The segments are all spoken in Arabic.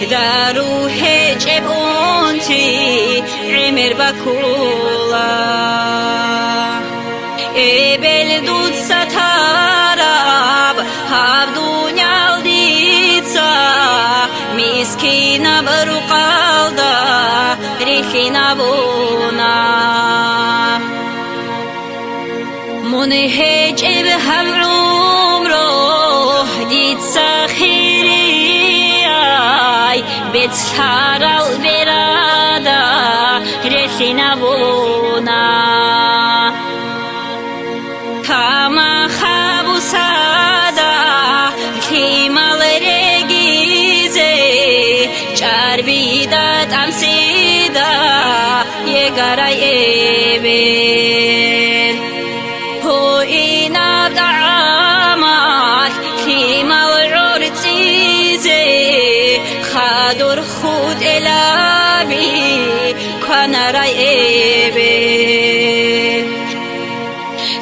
داروه جب اونتی عمر بکولا ابل دود ستارب هب دنیا دیتا مسکینا برو قلدا ریخینا بونا منهج اب هم عمره دید سخیری بتشار البرادا ریخینا بونا کما خابو سادا کیمال رگیزه چربیدت امسیدا یگرای بیر هو این ابدعامات کیمال عرتیزه خادر خود الابی کنرای بیر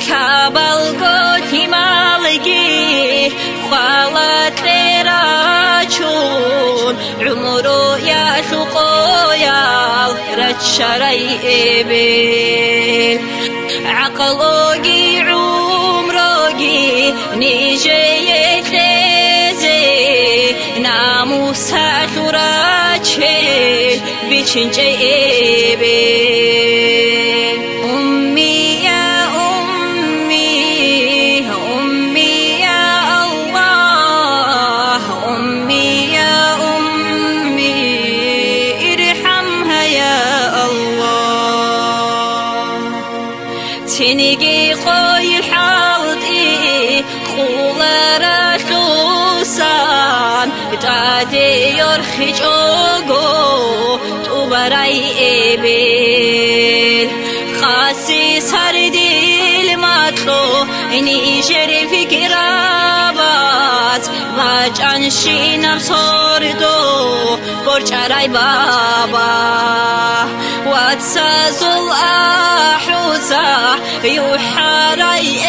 کابل گوتی مالگی خالت راچون عمرو یاشو قویال رچرای بیل عقلوگی عمروگی نیجه یکلزی ناموسات راچل بیچنجه بیل امی یا تنيجي خوي حاوطي خولارا شوسان تعدي يرخي جوجو توبراي إبل خاسي سردي الماتلو نيجري في كرابات باجان شينام صوردو برجاراي بابا واتسازل أحوزا يوحراي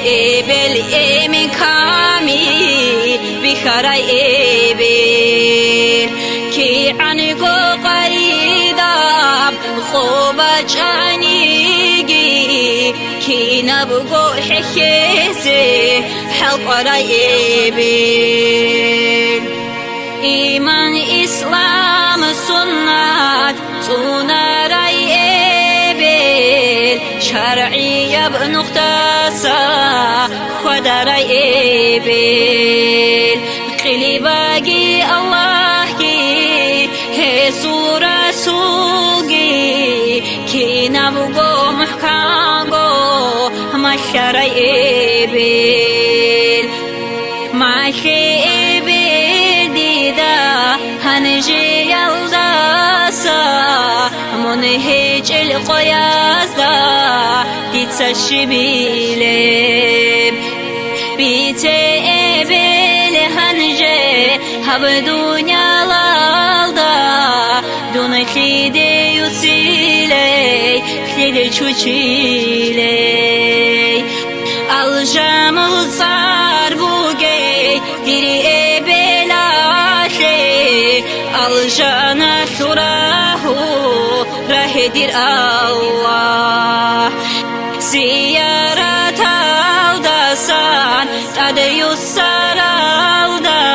إبل إمن كامي بخراي إبل كي عنقو قريداب خوبا جانيجي كي نبقو حكيزي حلق راي إبل إيمان إسلام سنة تونراي إبل شرعية بنقطة خدراي إبل قلي باقي الله كي هي سورة سوقي كي نبقو محكاقو مشراي إبل ماشي إبل ديدا هنجي يلداسا منهج القياسا تتشبيلب بيتي إبل هنجي هب دنيا لالدا دون خيدي يسيلي خيدي چوچيلي الجمل صار بوغي ديري إبلاشي الجنة شراهو راه دير الله زيارة الدسان تديو السراودا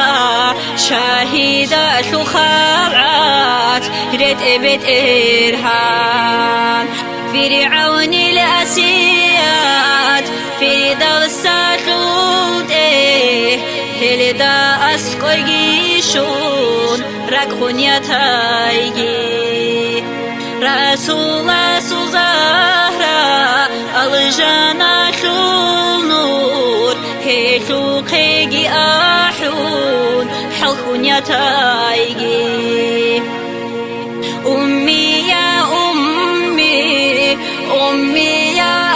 شاهدة شخارات ريت إبت إرهان فرعون الأسيات في دغساتوت هلدا أسكويشون ركونيا تايجي رسول زهرة الجنة نور هيشو قيجي أحون حلقونيا تايجي أمي يا أمي أمي يا